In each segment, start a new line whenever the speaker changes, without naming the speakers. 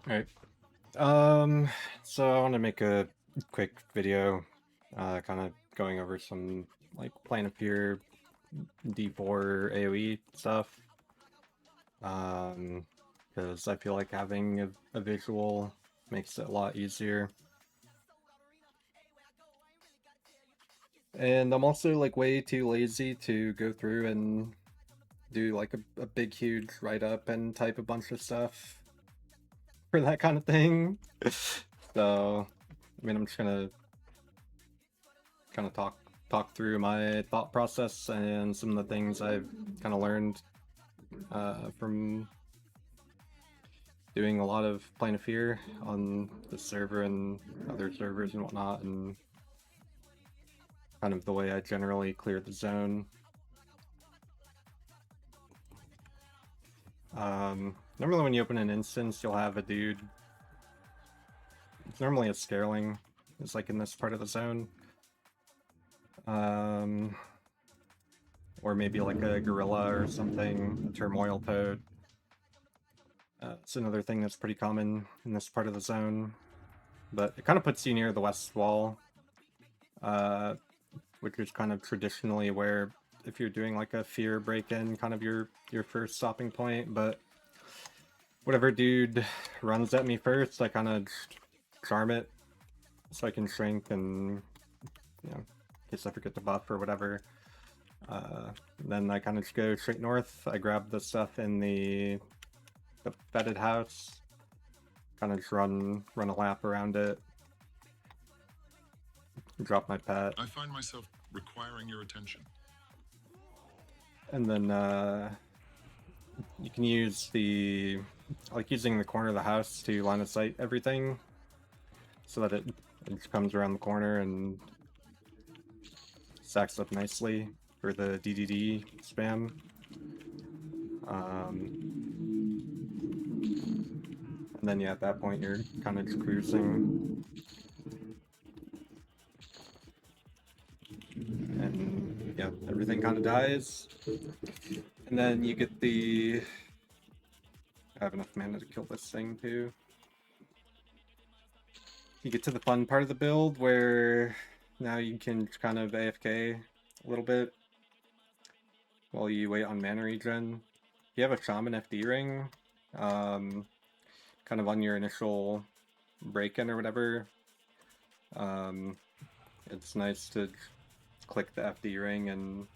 Alright. So I want to make a quick video, kind of going over some, like, Plane of Fear D4 AoE stuff. Because I feel like having a visual makes it a lot easier. And I'm also, like, way too lazy to go through and do, like, a big, huge write-up and type a bunch of stuff for that kind of thing. So, I mean, I'm just gonna kind of talk through my thought process and some of the things I've kind of learned from doing a lot of Plane of Fear on the server and other servers and whatnot, and kind of the way I generally clear the zone. Normally when you open an instance, you'll have a dude. It's normally a Scareling. It's like in this part of the zone. Or maybe like a gorilla or something, a turmoil toad. It's another thing that's pretty common in this part of the zone, but it kind of puts you near the west wall, which is kind of traditionally where, if you're doing like a fear break-in, kind of your first stopping point. But whatever dude runs at me first, I kind of charm it so I can shrink and, you know, in case I forget to buff or whatever. Then I kind of just go straight north. I grab the stuff in the bedded house, kind of just run a lap around it, drop my pet.
I find myself requiring your attention.
And then you can use using the corner of the house to line of sight everything, so that it just comes around the corner and stacks up nicely for the DDD spam. And then yeah, at that point you're kind of just cruising. And yeah, everything kind of dies. And then you get the... I have enough mana to kill this thing too. You get to the fun part of the build where now you can kind of AFK a little bit while you wait on mana regen. If you have a Shaman FD ring, kind of on your initial break-in or whatever, it's nice to click the FD ring and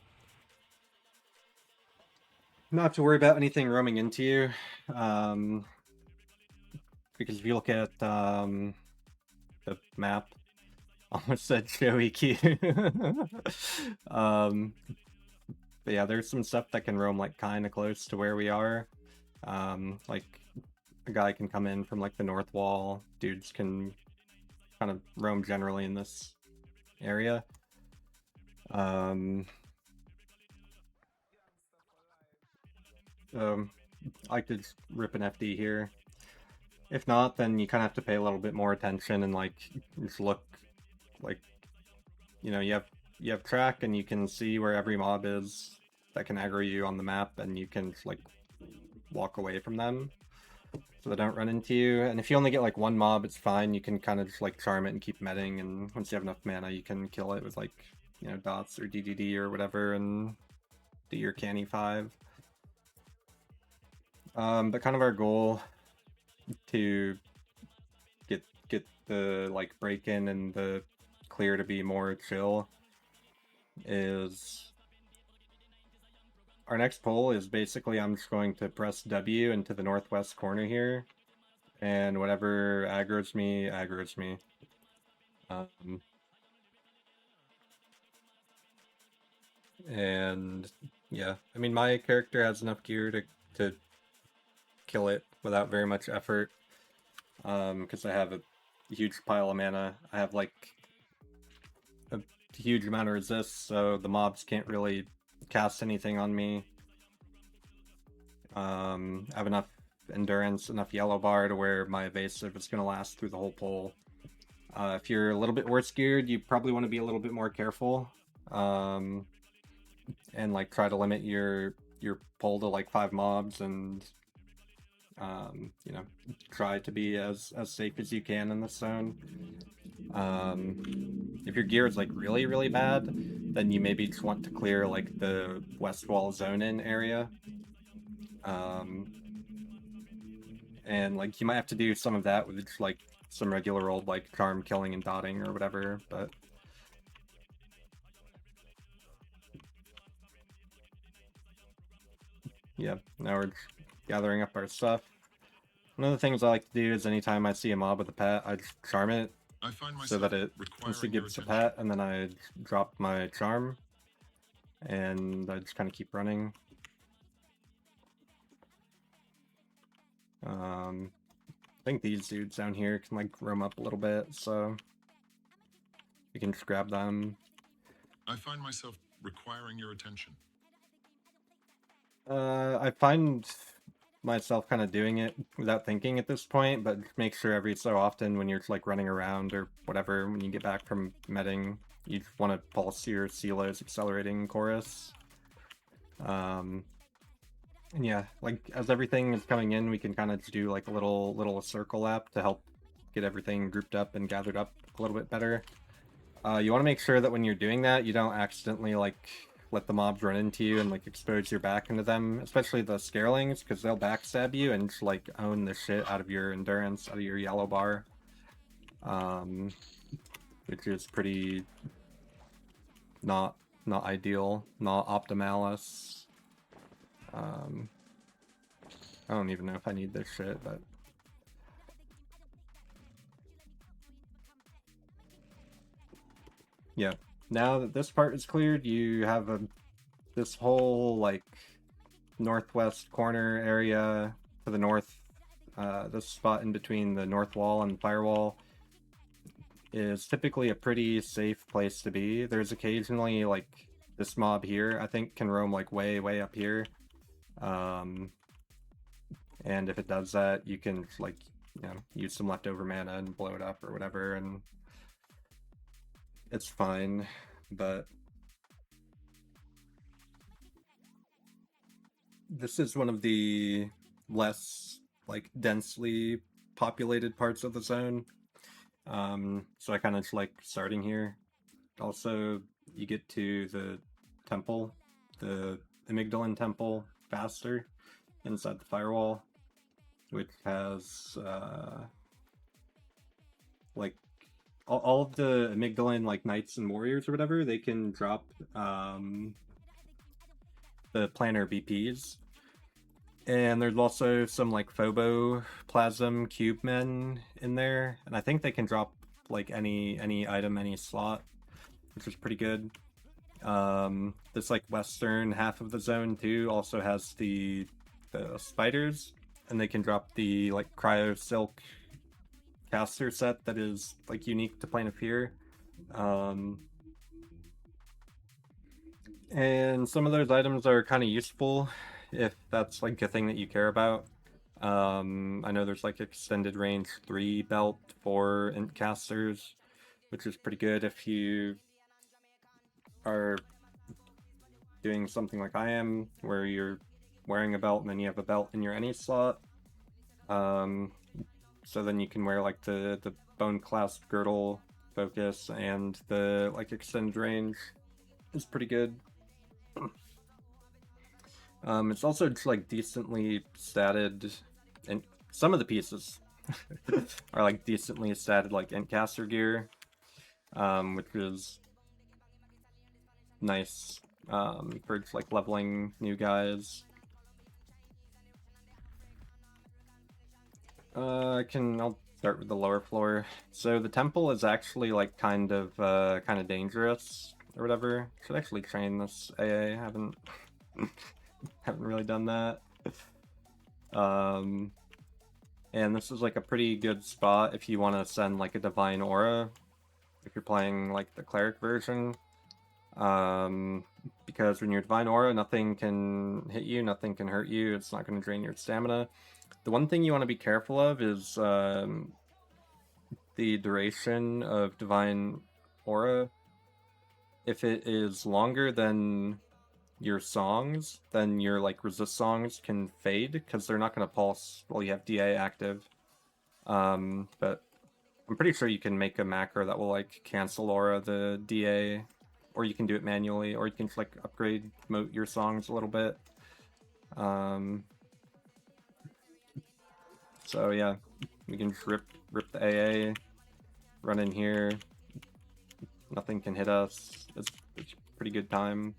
not have to worry about anything roaming into you. Because if you look at the map, almost said show EQ. But yeah, there's some stuff that can roam like kind of close to where we are. Like a guy can come in from like the north wall. Dudes can kind of roam generally in this area. I could just rip an FD here. If not, then you kind of have to pay a little bit more attention and like just look, like, you know, you have track and you can see where every mob is that can aggro you on the map, and you can just, like, walk away from them so they don't run into you. And if you only get like one mob, it's fine. You can kind of just like charm it and keep meting, and once you have enough mana, you can kill it with like, you know, dots or DDD or whatever and do your canny 5. But kind of our goal to get the like break-in and the clear to be more chill is our next pull is basically I'm just going to press W into the northwest corner here, and whatever aggroes me, aggroes me. And yeah, I mean, my character has enough gear to kill it without very much effort, because I have a huge pile of mana. I have like a huge amount of resist, so the mobs can't really cast anything on me. I have enough endurance, enough yellow bar to where my evasive is going to last through the whole pull. If you're a little bit worse geared, you probably want to be a little bit more careful, and like try to limit your pull to like 5 mobs and you know, try to be as safe as you can in this zone. If your gear is like really bad, then you maybe just want to clear like the west wall zone in area. And like you might have to do some of that with just like some regular old like charm killing and dotting or whatever, but yeah, now we're just gathering up our stuff. One of the things I like to do is anytime I see a mob with a pet, I just charm it
I find myself
so that it
requiring your
gives a
attention.
pet, and then I drop my charm, and I just kind of keep running. I think these dudes down here can like roam up a little bit, so we can just grab them.
I find myself requiring your attention.
I find myself kind of doing it without thinking at this point, but make sure every so often when you're just like running around or whatever, when you get back from medding, you just want to pulse your Silo's accelerating chorus. And yeah, like as everything is coming in, we can kind of just do like a little circle lap to help get everything grouped up and gathered up a little bit better. You want to make sure that when you're doing that, you don't accidentally like let the mobs run into you and like expose your back into them, especially the scarelings, because they'll backstab you and just like own the shit out of your endurance, out of your yellow bar, which is pretty not ideal, not optimalis. I don't even know if I need this shit, but yeah. Now that this part is cleared, you have this whole like northwest corner area to the north. This spot in between the north wall and the firewall is typically a pretty safe place to be. There's occasionally like this mob here, I think, can roam like way up here. And if it does that, you can like, you know, use some leftover mana and blow it up or whatever, and it's fine. But this is one of the less like densely populated parts of the zone. So I kind of just like starting here. Also, you get to the temple, the amygdalin temple, faster inside the firewall, which has like all of the amygdalin like knights and warriors or whatever. They can drop the planar BPs. And there's also some like phoboplasm cube men in there, and I think they can drop like any item, any slot, which is pretty good. This like western half of the zone too also has the spiders, and they can drop the like cryo silk caster set that is like unique to Plane of Fear. And some of those items are kind of useful if that's like a thing that you care about. I know there's like extended range 3 belt for int casters, which is pretty good if you are doing something like I am, where you're wearing a belt and then you have a belt in your any slot. So then you can wear like the bone clasp girdle focus, and the like extended range is pretty good. It's also just like decently statted, and some of the pieces are like decently statted like Endcaster gear, which is nice for just like leveling new guys. I'll start with the lower floor. So the temple is actually like kind of dangerous or whatever. Should actually train this AA. Haven't really done that. And this is like a pretty good spot if you want to send like a divine aura, if you're playing like the cleric version. Because when you're divine aura, nothing can hit you, nothing can hurt you, it's not going to drain your stamina. The one thing you want to be careful of is the duration of divine aura. If it is longer than your songs, then your like resist songs can fade because they're not going to pulse while you have DA active. But I'm pretty sure you can make a macro that will like cancel aura the DA, or you can do it manually, or you can just like upgrade Mote your songs a little bit. So yeah, we can just rip the AA, run in here. Nothing can hit us. It's a pretty good time.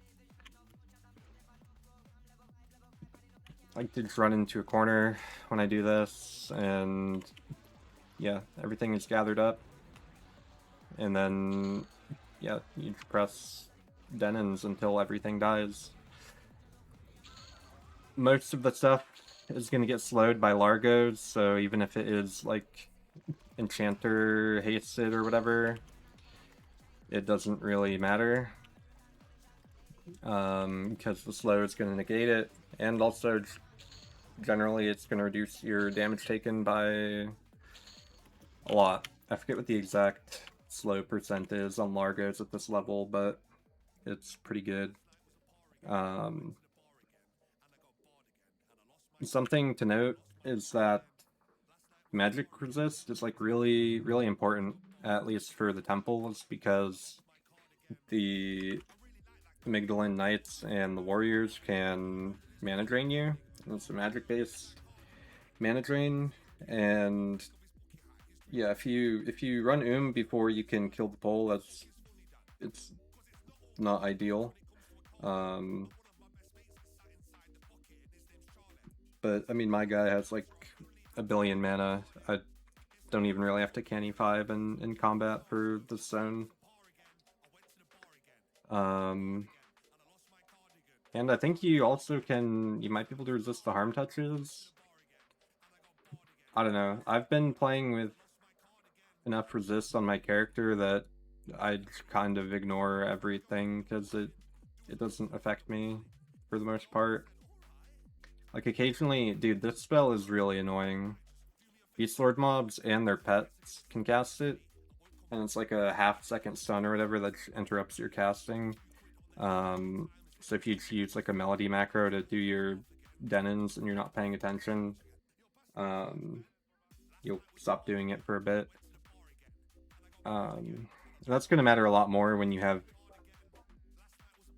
I like to just run into a corner when I do this, and yeah, everything is gathered up. And then, yeah, you just press Denons until everything dies. Most of the stuff is going to get slowed by Largos, so even if it is like enchanter hasted or whatever, it doesn't really matter. Because the slow is going to negate it, and also generally it's going to reduce your damage taken by a lot. I forget what the exact slow percent is on Largos at this level, but it's pretty good. Something to note is that magic resist is like really, really important, at least for the temples, because the Amygdalin Knights and the Warriors can mana drain you. It's a magic based mana drain, and yeah, if you run before you can kill the pole, it's not ideal. But I mean, my guy has like a billion mana. I don't even really have to canny 5 in combat for this zone. And I think you might be able to resist the harm touches. I don't know. I've been playing with enough resist on my character that I just kind of ignore everything because it doesn't affect me for the most part. Like occasionally, dude, this spell is really annoying. Beast Lord mobs and their pets can cast it, and it's like a half-second stun or whatever that interrupts your casting. So if you use like a melody macro to do your Denons and you're not paying attention, you'll stop doing it for a bit. That's going to matter a lot more when you have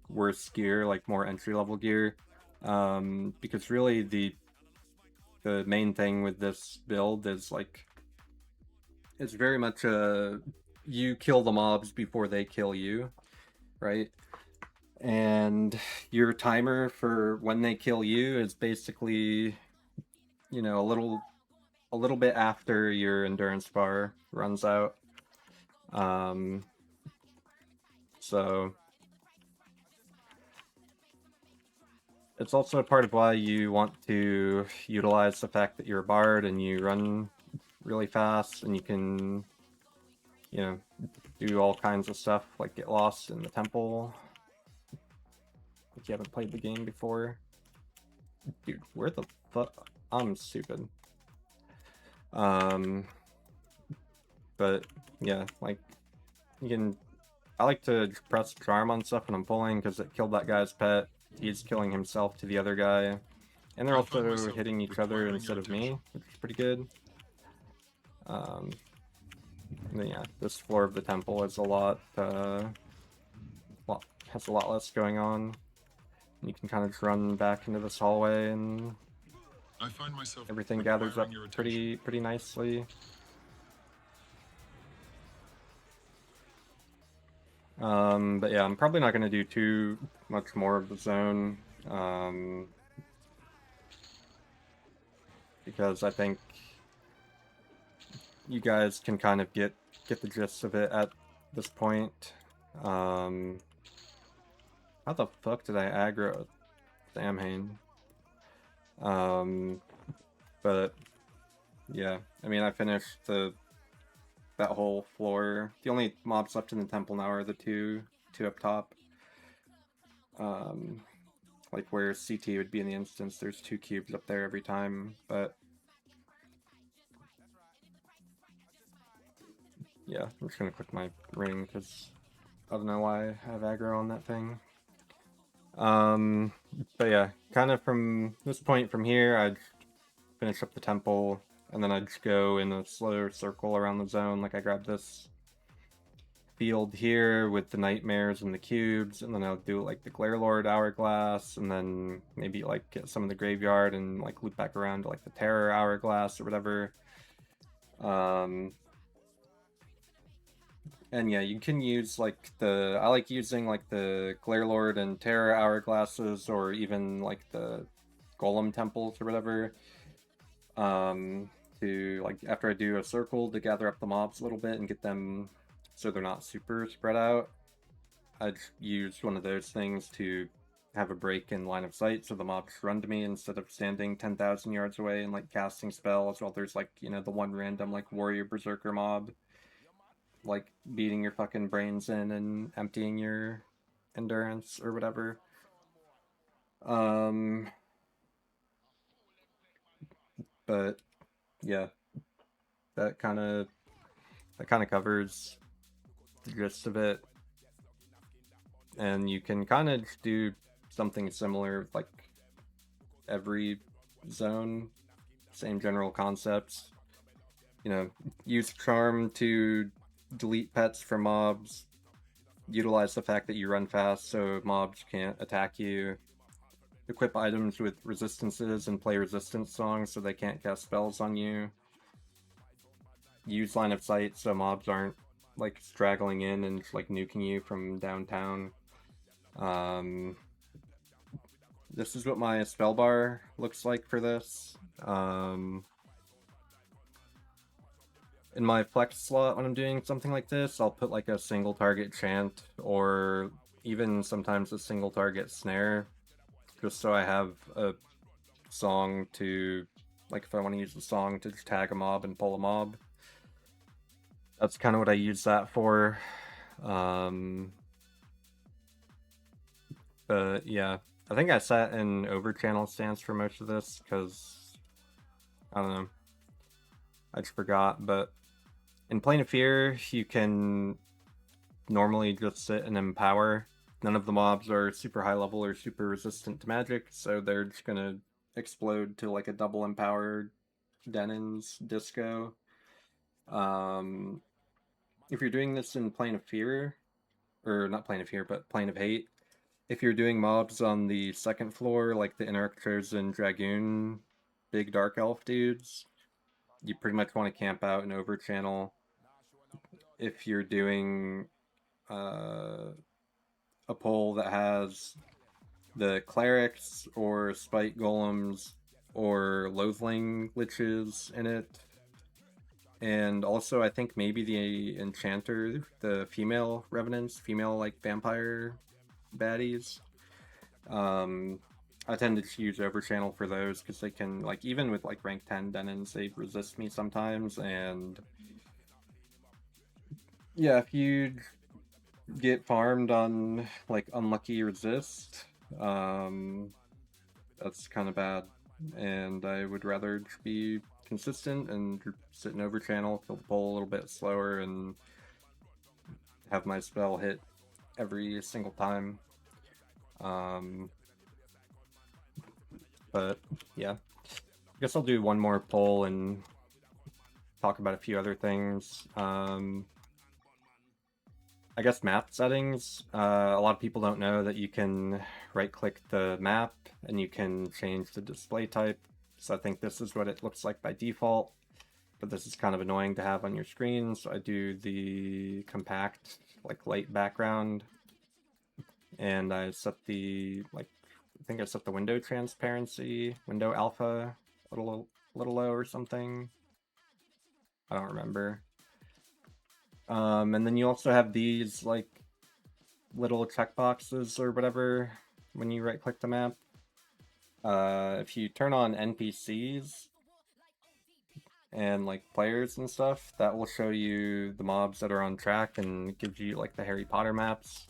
worse gear, like more entry-level gear, because really the main thing with this build is like it's very much you kill the mobs before they kill you, right? And your timer for when they kill you is basically, you know, a little bit after your endurance bar runs out. So it's also a part of why you want to utilize the fact that you're a bard and you run really fast and you can, you know, do all kinds of stuff like get lost in the temple if you haven't played the game before. Dude, where the fuck? I'm stupid. But yeah, like you can. I like to press charm on stuff when I'm pulling because it killed that guy's pet. He's killing himself to the other guy, and they're also hitting each other instead of me, which is pretty good. Then yeah, this floor of the temple is has a lot less going on. You can kind of just run back into this hallway and
I find myself
everything gathers up pretty nicely. But yeah, I'm probably not going to do too much more of the zone, because I think you guys can kind of get the gist of it at this point. How the fuck did I aggro Samhain? But yeah, I mean, I finished that whole floor. The only mobs left in the temple now are the two up top. Like where CT would be in the instance, there's 2 cubes up there every time, but yeah, I'm just gonna click my ring because I don't know why I have aggro on that thing. But yeah, kind of from this point from here, I'd finish up the temple, and then I'd just go in a slower circle around the zone. Like I grab this field here with the nightmares and the cubes, and then I'll do like the Glare Lord hourglass, and then maybe like get some of the graveyard and like loop back around to like the terror hourglass or whatever. And yeah, you can use like I like using like the Glare Lord and terror hourglasses, or even like the golem temples or whatever. To like after I do a circle to gather up the mobs a little bit and get them so they're not super spread out. I'd use one of those things to have a break in line of sight so the mobs run to me instead of standing 10,000 yards away and like casting spells while there's like, you know, the one random like warrior berserker mob like beating your fucking brains in and emptying your endurance or whatever. But yeah, that kind of covers the gist of it. And you can kind of do something similar like every zone, same general concepts. You know, use charm to delete pets from mobs, utilize the fact that you run fast so mobs can't attack you, equip items with resistances and play resistance songs so they can't cast spells on you, use line of sight so mobs aren't like straggling in and like nuking you from downtown. This is what my spell bar looks like for this. In my flex slot, when I'm doing something like this, I'll put like a single target chant or even sometimes a single target snare, just so I have a song to, like if I want to use the song to just tag a mob and pull a mob. That's kind of what I use that for. But yeah, I think I sat in overchannel stance for most of this because, I don't know, I just forgot. But in Plane of Fear, you can normally just sit and empower. None of the mobs are super high level or super resistant to magic, so they're just gonna explode to like a double empowered Denin's disco. If you're doing this in Plane of Fear, or not Plane of Fear, but Plane of Hate, if you're doing mobs on the second floor, like the Inner Chosen Dragoon, big Dark Elf dudes, you pretty much want to camp out in Overchannel. If you're doing a poll that has the Clerics or Spite Golems or Loathling Liches in it, and also I think maybe the Enchanter, the female Revenants, female like vampire baddies. I tend to just use Overchannel for those because they can, like, even with like rank 10 Denins, they resist me sometimes. And yeah, if you get farmed on like unlucky resist, that's kind of bad. And I would rather just be consistent and sit in Overchannel, kill the pole a little bit slower, and have my spell hit every single time. But yeah, I guess I'll do one more poll and talk about a few other things. I guess map settings. A lot of people don't know that you can right-click the map and you can change the display type. So I think this is what it looks like by default, but this is kind of annoying to have on your screen. So I do the compact, like light background, and I set the I think I set the window transparency, window alpha, a little low or something. I don't remember. And then you also have these like little checkboxes or whatever when you right click the map. If you turn on NPCs and like players and stuff, that will show you the mobs that are on track and gives you like the Harry Potter maps.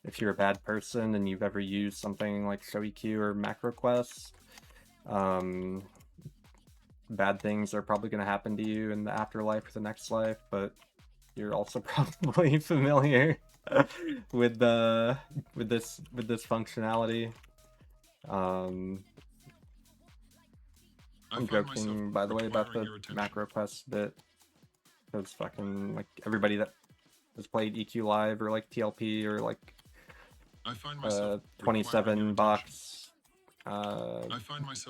If you're a bad person and you've ever used something like ShoEQ or MacroQuest, bad things are probably going to happen to you in the afterlife or the next life, but you're also probably familiar with this functionality. I'm joking, by the way, about the macro quest bit, because fucking like everybody that has played EQ Live or like TLP or like 27 box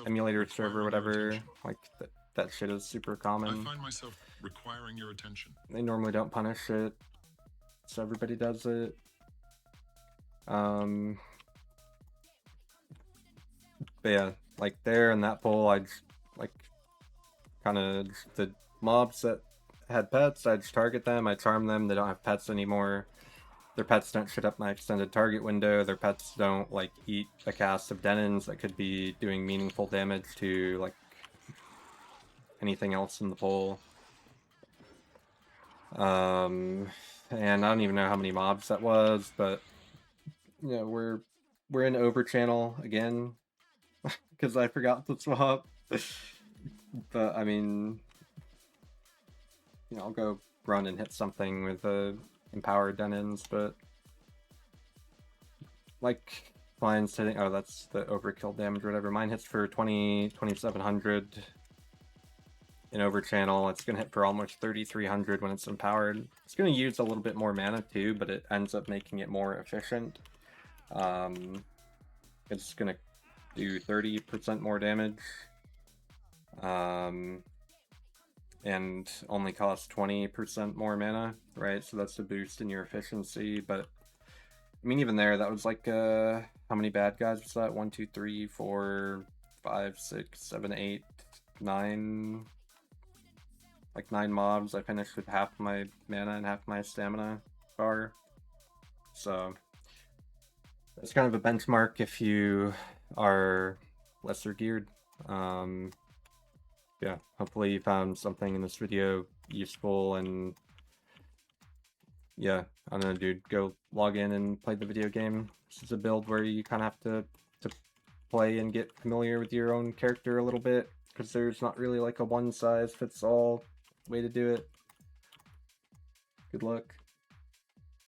emulator server, whatever, like that shit is super common.
I find myself requiring your attention.
They normally don't punish it, so everybody does it. But yeah, like there in that poll, I just like kind of the mobs that had pets, I just target them, I charm them. They don't have pets anymore. Their pets don't shit up my extended target window. Their pets don't like eat a cast of denons that could be doing meaningful damage to like anything else in the poll. And I don't even know how many mobs that was, but yeah, we're in over channel again because I forgot to swap. But I mean, you know, I'll go run and hit something with empowered denons, but like mine's hitting. Oh, that's the overkill damage or whatever. Mine hits for 2700 in over channel. It's gonna hit for almost 3300 when it's empowered. It's gonna use a little bit more mana too, but it ends up making it more efficient. It's gonna do 30% more damage, and only costs 20% more mana, right? So that's a boost in your efficiency. But I mean, even there, that was like how many bad guys was that? 1, 2, 3, 4, 5, 6, 7, 8, 9. Like 9 mobs. I finished with half my mana and half my stamina bar. So it's kind of a benchmark if you are lesser geared. Yeah, hopefully you found something in this video useful, and yeah, I don't know, dude, go log in and play the video game. This is a build where you kind of have to play and get familiar with your own character a little bit, because there's not really like a one-size-fits-all way to do it. Good luck.